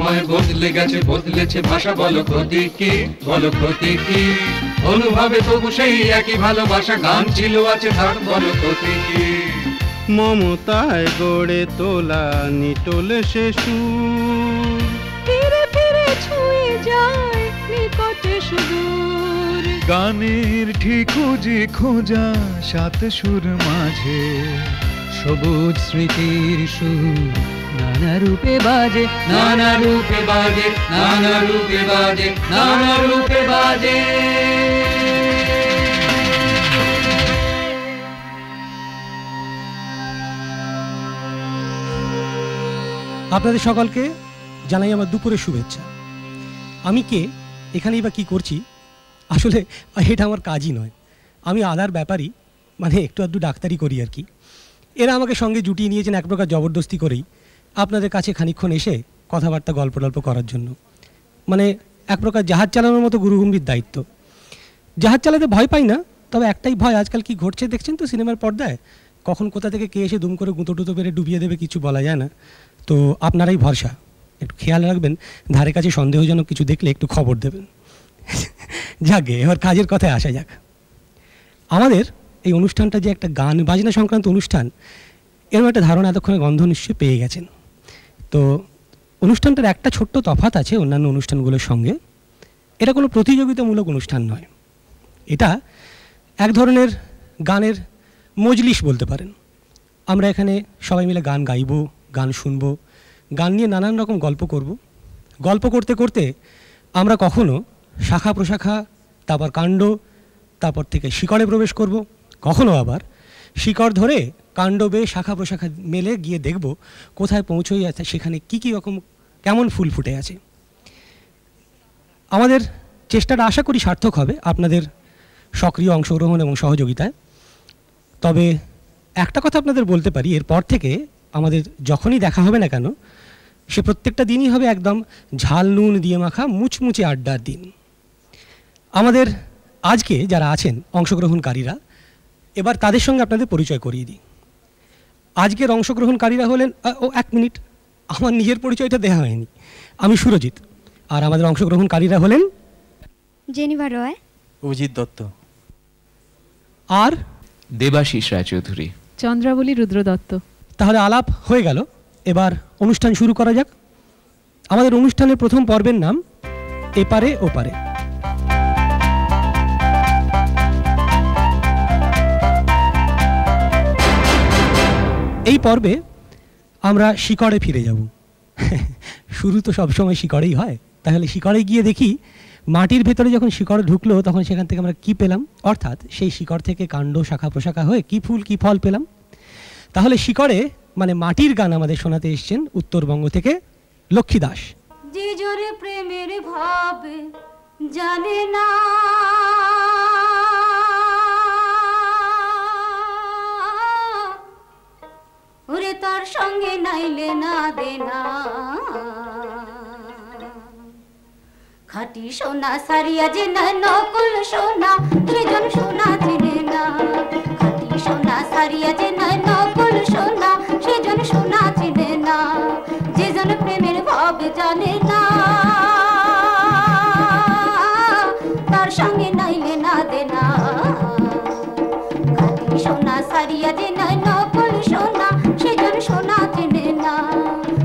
সময় বদলে গেছে, বদলেছে ভাষা, বলো ক্ষতি কি, বলো ক্ষতি কি? অনুভবে তবু সেই একই ভালোবাসা, গান ছিল আছে থাক, বলো ক্ষতি কি? মমতায় গড়ে তোলা নিটোল সে সুর, ফিরে ফিরে ছুঁয়ে যায় নিকটে সুদূর। গানের ঠিকুজি খোঁজা সাত সুর মাঝে, সবুজ স্মৃতির সুর নানা রূপে বাজে, নানা রূপে বাজে, নানা রূপে বাজে, নানা রূপে বাজে। আপনাদের সকলকে জানাই আমার দুপুরের শুভেচ্ছা। আমি কে, এখানেই বা কী করছি, আসলে এটা আমার কাজই নয়। আমি আদার ব্যাপারই, মানে একটু আধটু ডাক্তারি করি আর কি। এরা আমাকে সঙ্গে জুটিয়ে নিয়েছেন এক প্রকার জবরদস্তি করেই আপনাদের কাছে খানিকক্ষণ এসে কথাবার্তা গল্প টল্প করার জন্য। মানে এক প্রকার জাহাজ চালানোর মতো গুরুগম্ভীর দায়িত্ব। জাহাজ চালাতে ভয় পাই না, তবে একটাই ভয়, আজকাল কি ঘটছে দেখছেন তো সিনেমার পর্দায়, কখন কোথা থেকে কে এসে দুম করে গুঁতো টুতো পেরে ডুবিয়ে দেবে কিছু বলা যায় না। তো আপনারাই ভরসা, একটু খেয়াল রাখবেন, ধারে কাছে সন্দেহজনক কিছু দেখলে একটু খবর দেবেন। যাকে এবার কাজের কথায় আসা যাক। আমাদের এই অনুষ্ঠানটা যে একটা গান বাজনা সংক্রান্ত অনুষ্ঠান, এরকম একটা ধারণা এতক্ষণে গন্ধ নিশ্চয়ই পেয়ে গেছেন। তো অনুষ্ঠানটার একটা ছোট্ট তফাৎ আছে অন্যান্য অনুষ্ঠানগুলোর সঙ্গে, এটা কোনো প্রতিযোগিতামূলক অনুষ্ঠান নয়, এটা এক ধরনের গানের মজলিস বলতে পারেন। আমরা এখানে সবাই মিলে গান গাইব, গান শুনব, গান নিয়ে নানান রকম গল্প করব। গল্প করতে করতে আমরা কখনো শাখা প্রশাখা, তারপর কাণ্ড, তারপর থেকে শিকড়ে প্রবেশ করব, কখনো আবার শিকড় ধরে কাণ্ড বেয়ে শাখা প্রশাখা মেলে গিয়ে দেখব কোথায় পৌঁছই আছে, সেখানে কী কী রকম কেমন ফুল ফুটে আছে। আমাদের চেষ্টাটা আশা করি সার্থক হবে আপনাদের সক্রিয় অংশগ্রহণ এবং সহযোগিতায়। তবে একটা কথা আপনাদের বলতে পারি, এরপর থেকে আমাদের যখনই দেখা হবে না কেন, সে প্রত্যেকটা দিনই হবে একদম ঝাল নুন দিয়ে মাখা মুচমুচে আড্ডার দিন। আমাদের আজকে যারা আছেন অংশগ্রহণকারীরা, এবার তাদের সঙ্গে আপনাদের পরিচয় করিয়ে দিই। আজকের অংশগ্রহণকারীরা হলেন, এক মিনিট, আমার নিজের পরিচয়টা দেওয়া হয়নি। আমি সুরজিৎ, আর আমাদের অংশগ্রহণকারীরা হলেন জেনিভা রয়, অভিজিৎ দত্ত, আর দেবাশিস রায়চৌধুরী, চন্দ্রাবলী রুদ্র দত্ত। তাহলে আলাপ হয়ে গেল, এবার অনুষ্ঠান শুরু করা যাক। আমাদের অনুষ্ঠানের প্রথম পর্বের নাম এপারে ওপারে। এই পর্বে আমরা শিকড়ে ফিরে যাব। শুরু তো সবসময় শিকড়েই হয়, তাহলে শিকড়ে গিয়ে দেখি মাটির ভেতরে যখন শিকড় ঢুকলো তখন সেখান থেকে আমরা কি পেলাম, অর্থাৎ সেই শিকড় থেকে কাণ্ড শাখা প্রশাখা হয়ে কি ফুল কি ফল পেলাম। তাহলে শিকড়ে মানে মাটির গান আমাদের শোনাতে এসছেন উত্তরবঙ্গ থেকে লক্ষ্মী দাস। যে জোরে প্রেমের ভাবে জানে না, ওরে তার সঙ্গে নাইলে না দেনা, খাঁটি সোনা সারিয়া যে না নকল সোনা, সেজন সোনা চিনে না। খাঁটি সোনা সারিয়া যে না নকল সোনা, সেজন সোনা চিনে না। যে জন প্রেমের ভাব জানে না, তার সঙ্গে নাইলে না দেনা। খাঁটি সোনা সারিয়া যে না নকল সোনা, সেজন সোনা চিনে না।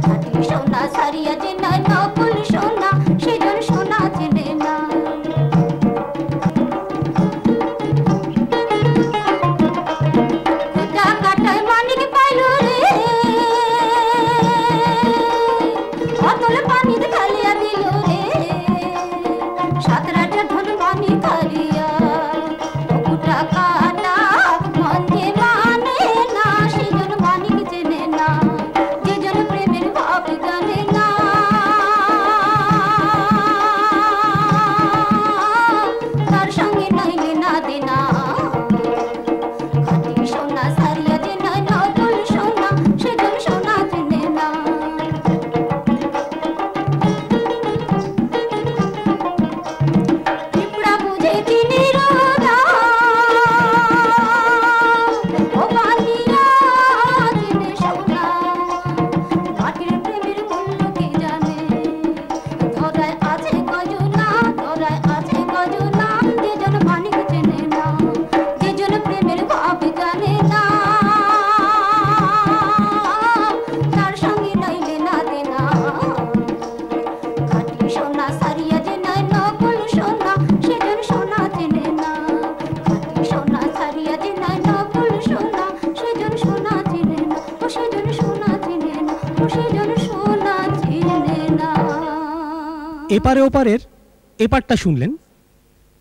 খাঁটি সোনা সারিয়া যে না নকল সোনা, সেজন সোনা চিনে না। কাটায় মানে সেজন সোনা চেনে না। এপারে ওপারের এপারটা শুনলেন।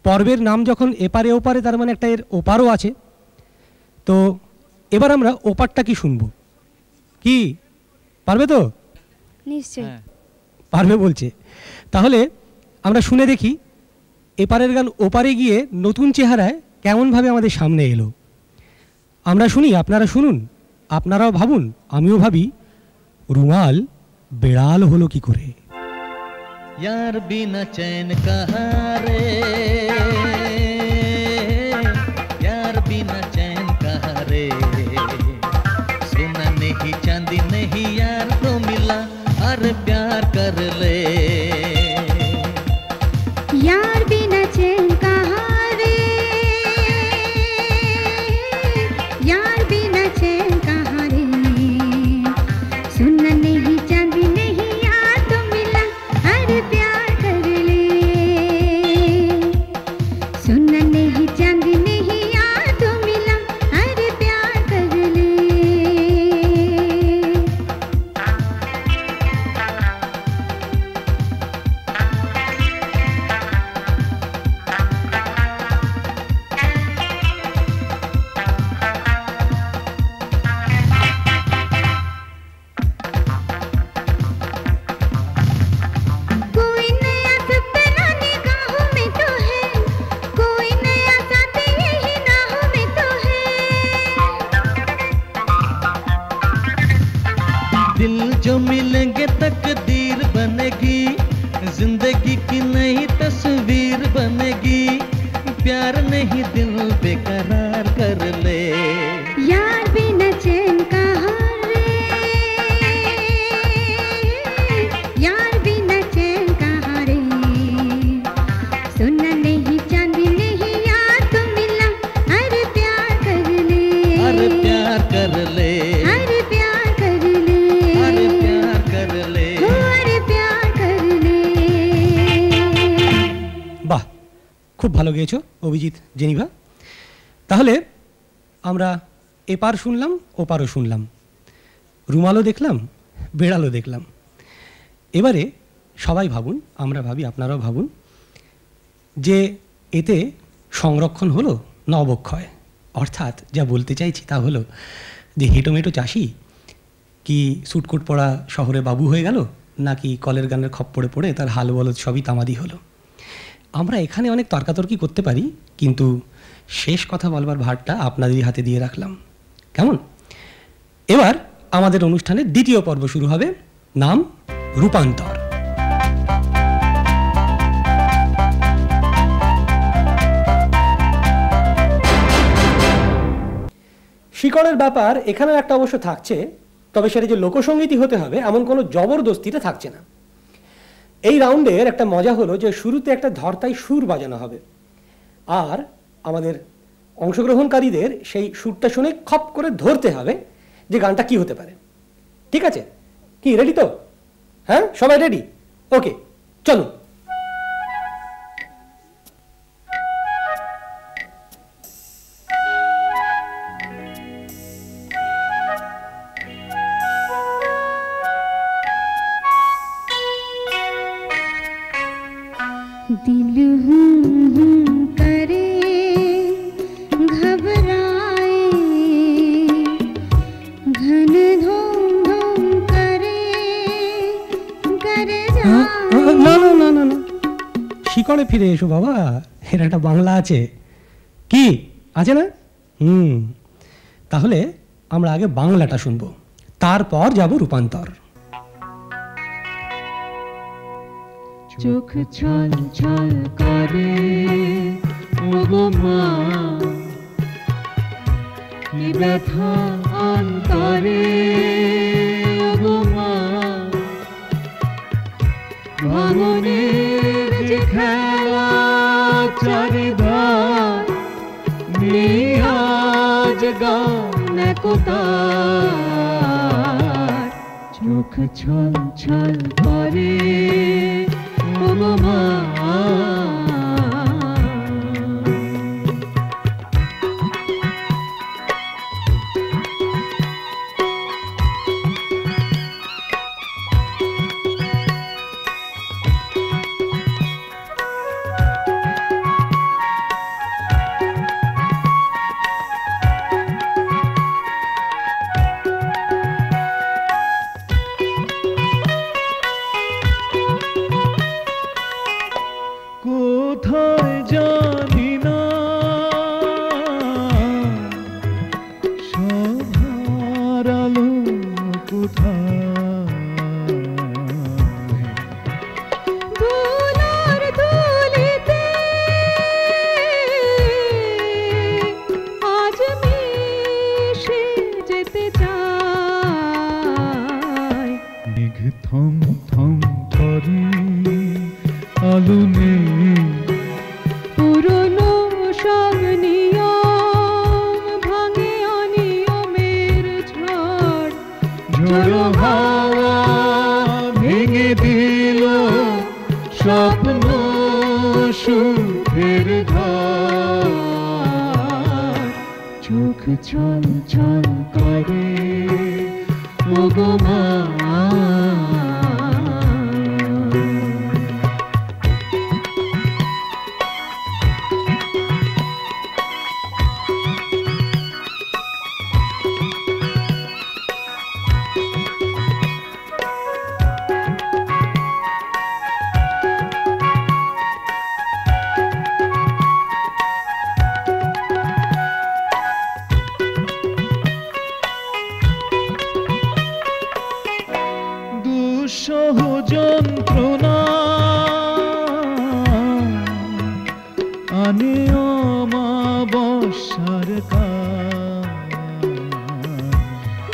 পর্বের নাম যখন এপারে ওপারে, তার মানে একটা এর ওপারও আছে। তো এবার আমরা ওপারটা কি শুনবো? কি পারবে তো? নিশ্চয়ই পারবে বলছে। তাহলে আমরা শুনে দেখি এপারের গান ওপারে গিয়ে নতুন চেহারায় কেমনভাবে আমাদের সামনে এলো। আমরা শুনি, আপনারা শুনুন, আপনারাও ভাবুন, আমিও ভাবি, রুমাল বেড়াল হলো কি করে। यार बिना चैन कहाँ रे, यार बिना चैन कहाँ रे, सोना नहीं चांदी नहीं यार तो मिला, अरे प्यार कर ले। यार बिना चैन कहाँ रे, यार बिना चैन कहाँ रे, सोना नहीं चांदी नहीं यार तो मिला, अरे प्यार कर ले। सोना नहीं चांदी नहीं यार तो मिला, अरे प्यार कर ले। कोई नया सपना निगाहों में तो है, कोई नया साथी यही राहों में तो है। दिल जो मिलेंगे तकदीर बनेगी, जिंदगी की नई तस्वीर बनेगी, प्यार नहीं दिल बेकरार कर ले। यार बिना चैन कहाँ रे, यार बिना चैन कहाँ रे, सोना नहीं चांदी नहीं यार तो मिला, अरे प्यार कर ले। अरे प्यार कर ले, अरे प्यार कर ले, अरे प्यार कर ले। ओ अरे प्यार कर ले। বাহ, খুব ভালো গেয়েছো অভিজিৎ, জেনিভা। তাহলে আমরা এপার শুনলাম, ওপারও শুনলাম, রুমালও দেখলাম, বেড়ালও দেখলাম। এবারে সবাই ভাবুন, আমরা ভাবি, আপনারাও ভাবুন, যে এতে সংরক্ষণ হলো না অবক্ষয়? অর্থাৎ যা বলতে চাইছি তা হলো যে হেটোমেটো চাষি কি সুটকোট পরা শহরে বাবু হয়ে গেল, নাকি কলের গানের খপ্পরে পড়ে তার হাল বলদ সবই তামাদি হলো? আমরা এখানে অনেক তর্কাতর্কি করতে পারি, কিন্তু শেষ কথা বলবার ভারটা আপনাদেরই হাতে দিয়ে রাখলাম। কেমন? এবার আমাদের অনুষ্ঠানের দ্বিতীয় পর্ব শুরু হবে, নাম রূপান্তর। শিকড়ের ব্যাপার এখানেও একটা অবশ্য থাকছে, তবে সেটা যে লোকসঙ্গীতই হতে হবে এমন কোনো জবরদস্তিটা থাকছে না। এই রাউন্ডের একটা মজা হলো যে শুরুতে একটা ধর্তায় সুর বাজানো হবে, আর আমাদের অংশগ্রহণকারীদের সেই সুরটা শুনে খপ করে ধরতে হবে যে গানটা কি হতে পারে। ঠিক আছে? কি রেডি তো? হ্যাঁ, সবাই রেডি? ওকে, চলুন। दिल करे घबराए, घन धूम धूम करे करे না না না না না, শিকড়ে ফিরে এসো বাবা, এর একটা বাংলা আছে। কি আছে না? তাহলে আমরা আগে বাংলাটা শুনবো, তারপর যাব রূপান্তর। চোখ ছল ছল করে ওগো মা, কি ব্যথা অন্তরে ওগো মা, ভাঙনের যে খেলা চারিধার, নিয়াজ গান কোতার, চোখ ছল ছল করে ওগো মা। হাওয়া ভেঙে দিল স্বপ্ন সুখের ঘর চোখ ছল ছল করে ওগো মা দুঃসহ যন্ত্রণা আনে অমাবস্যার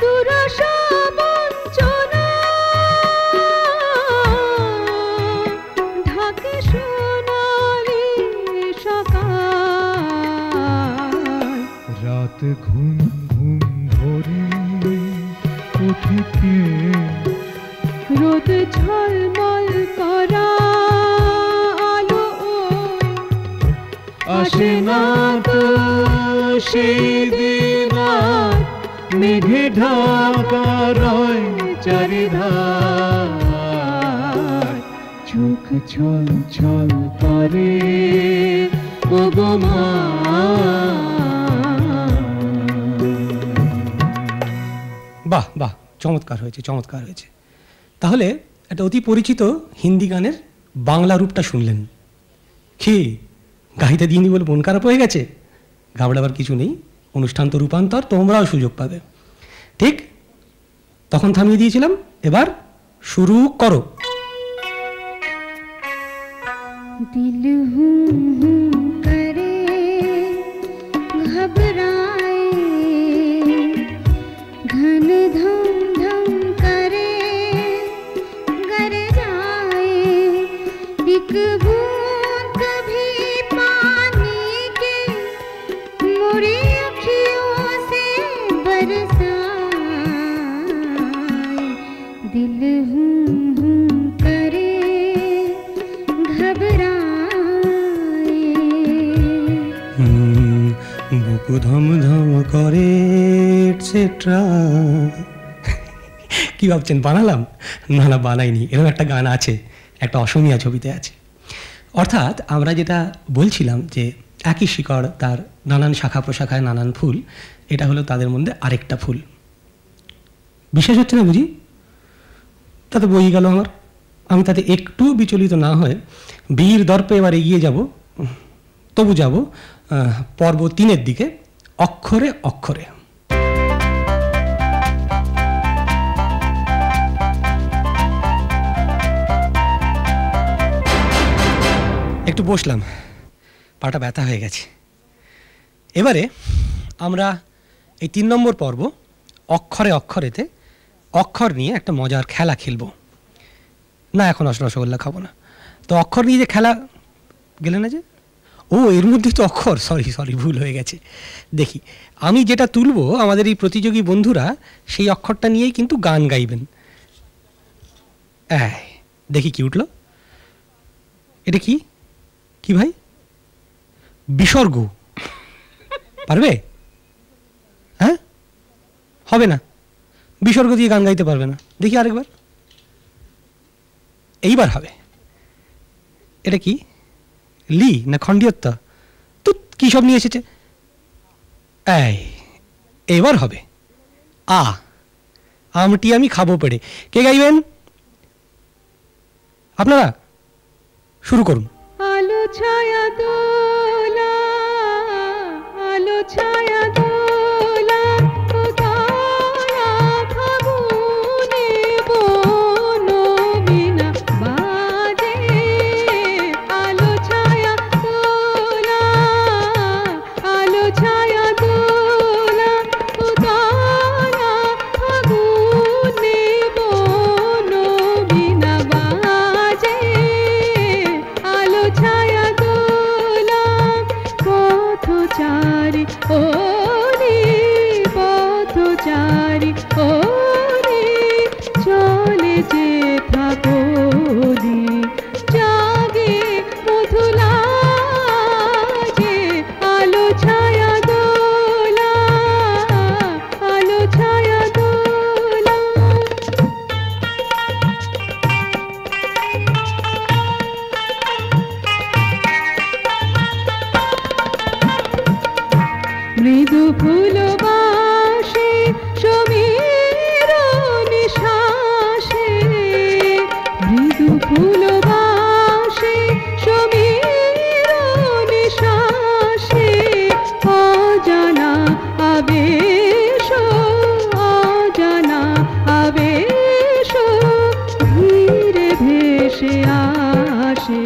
দুরাশা বঞ্চনা ঢাকে সোনালি সকাল রাত ঘুম ঘুম ধরে উঠিতে রোদ ঝলমল করা আলো আসে না তো সেই দিন মেঘে ঢাকা রয় চারিধার চোখ ছল ছল করে ওগো মা বাহ বাহ, চমৎকার হয়েছে, চমৎকার হয়েছে। তাহলে একটা অতি পরিচিত হিন্দি গানের বাংলা রূপটা শুনলেন। কি গাইতে দিইনি বলে মন খারাপ হয়ে গেছে? ঘাবড়াবার কিছু নেই, অনুষ্ঠান তো রূপান্তর, তোমরাও সুযোগ পাবে। ঠিক তখন থামিয়ে দিয়েছিলাম, এবার শুরু করো। दिल हूँ करे घबराए घन धम धम करे गर जाए एक बूंद कभी पानी के मोरी अखियों से बरसाए दिल हूँ करे বুকু ধম ধম করে এটসেট্রা। কি ভাবছেন বানালাম? না না, বানাইনি। এরকম একটা গান আছে, একটা অসমীয়া ছবিতে আছে। অর্থাৎ আমরা যেটা বলছিলাম যে একই শিকড়, তার নানান শাখা প্রশাখায় নানান ফুল, এটা হলো তাদের মধ্যে আরেকটা ফুল। বিশেষ হচ্ছে না বুঝি? তাতে বই গেল আমার। আমি তাতে একটু বিচলিত না হয়ে বীর দর্পে এবার এগিয়ে যাব, তবু যাব পর্ব 3-এর দিকে, অক্ষরে অক্ষরে। একটু বসলাম, পাটা ব্যথা হয়ে গেছে। এবারে আমরা এই 3 নম্বর পর্ব অক্ষরে অক্ষরেতে অক্ষর নিয়ে একটা মজার খেলা খেলব। না, এখন রসগোল্লা খাবো না। তো অক্ষর নিয়ে যে খেলা গেলে না যে, ও এর মধ্যে তো অক্ষর, সরি ভুল হয়ে গেছে। দেখি, আমি যেটা তুলবো আমাদের এই প্রতিযোগী বন্ধুরা সেই অক্ষরটা নিয়েই কিন্তু গান গাইবেন। দেখি কি উঠলো। এটা কি কি ভাই? বিসর্গ। পারবে? হ্যাঁ, হবে না, বিসর্গ দিয়ে গান গাইতে পারবে না। দেখি আরেকবার, এইবার হবে। এটা কি? লি না খণ্ডিয়ত্ব? তো কি সব নিয়ে এসেছে। এবার হবে আমটি আমি খাবো পেড়ে। কে গাইবেন? আপনারা শুরু করুন। আলো ছায়া দোলা, আলো ছায়া দোলা, ও তারা ফাগুনে বনবিনা বাজে। আলো ছায়া দোলা, আলো ছায়া দোলা, ও তারা ফাগুনে বনবিনা বাজে। আলো ছায়া দোলা বেঁচে থাকো দিন জাগে মধুলা যে আলো ছায়া দোলা আলো ছায়া দোলা মৃদু ফুল বাসে সমীর নিশ্বাসে মৃদু ফুল বাসে সমীর নিশ্বাসে অজানা আবেশ অজানা আবেশ ধীরে ভেসে আসে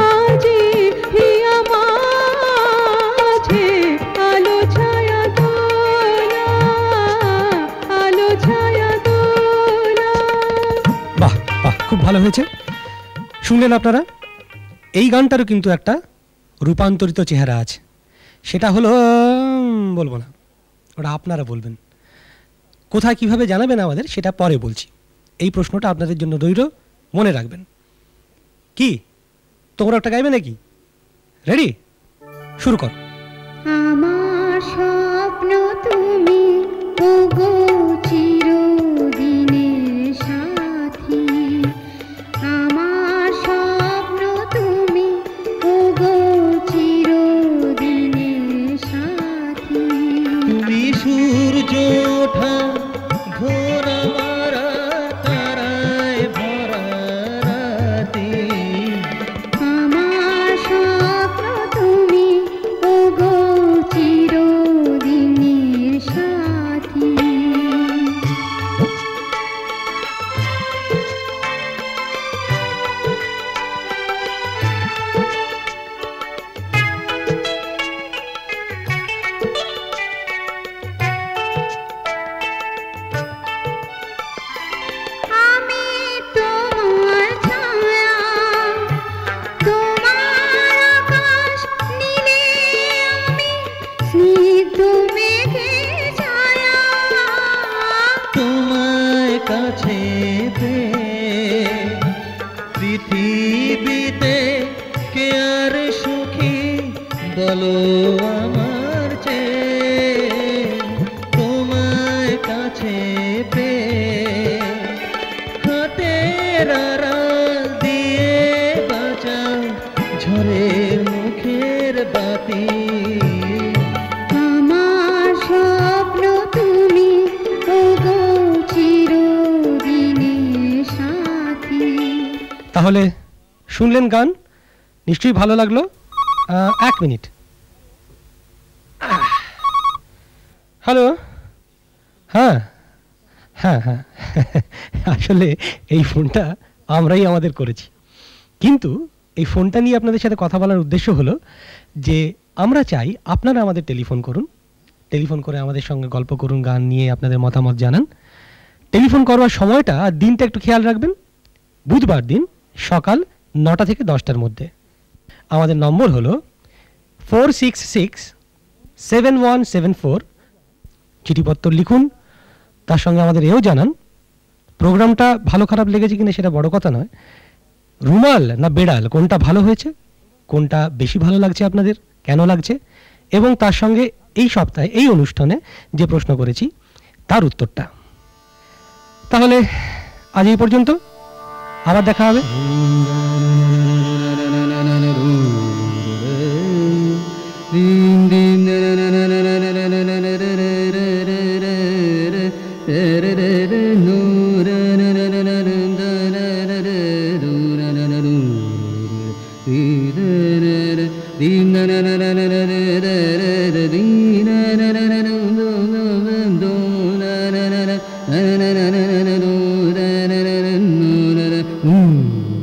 আজি হিয়া মাঝে আলো ছায়া দোলা আলো ছায়া দোলা। বাহ বাহ, খুব ভালো হয়েছে। শুনলেন আপনারা, এই গানটারও কিন্তু একটা রূপান্তরিত চেহারা আছে। সেটা হলো বলবো না, ওটা আপনারা বলবেন। কোথায় কিভাবে জানাবেন আমাদের সেটা পরে বলছি। এই প্রশ্নটা আপনাদের জন্য রইল, মনে রাখবেন। কি তোমরা একটা গাইবে নাকি? রেডি, শুরু কর। আমার স্বপ্ন তুমি ওগো চিরদিনের সাথী আমার স্বপ্ন তুমি ওগো চিরদিনের সাথী তুমি সূর্য ওঠা ঘোর মারা তারায় ভরা রাতে আমার স্বপ্ন তুমি ওগো চিরদিনের সাথী আমি তোমার ছায়া তোমার আকাশ নীলে আমি স্নিগ্ধ মেঘের ছায়া তোমায় কাছে পৃথিবীতে কে আর সুখী বলো আমার চেয়ে তোমায় কাছে হাতের আড়াল দিয়ে বাঁচাও ঝড়ের মুখের বাতি আমার স্বপ্ন তুমি ওগো চিরদিনের সাথী। তাহলে শুনলেন গান, নিশ্চয়ই ভালো লাগলো। 1 মিনিট। হ্যালো, হ্যাঁ হ্যাঁ হ্যাঁ আসলে এই ফোনটা আমরাই আমাদের করেছি, কিন্তু এই ফোনটা নিয়ে আপনাদের সাথে কথা বলার উদ্দেশ্য হলো যে আমরা চাই আপনারা আমাদের টেলিফোন করুন, টেলিফোন করে আমাদের সঙ্গে গল্প করুন, গান নিয়ে আপনাদের মতামত জানান। টেলিফোন করবার সময়টা আর দিনটা একটু খেয়াল রাখবেন, বুধবার দিন সকাল 9টা থেকে 10টার মধ্যে। আমাদের নম্বর হলো 466-7174। চিঠিপত্র লিখুন, তার সঙ্গে আমাদের এও জানান প্রোগ্রামটা ভালো খারাপ লেগেছে কিনা সেটা বড় কথা নয়, রুমাল না বেড়াল কোনটা ভালো হয়েছে, কোনটা বেশি ভালো লাগছে আপনাদের, কেন লাগছে, এবং তার সঙ্গে এই সপ্তাহে এই অনুষ্ঠানে যে প্রশ্ন করেছি তার উত্তরটা। তাহলে আজ এই পর্যন্ত, আবার দেখা হবে। Mm.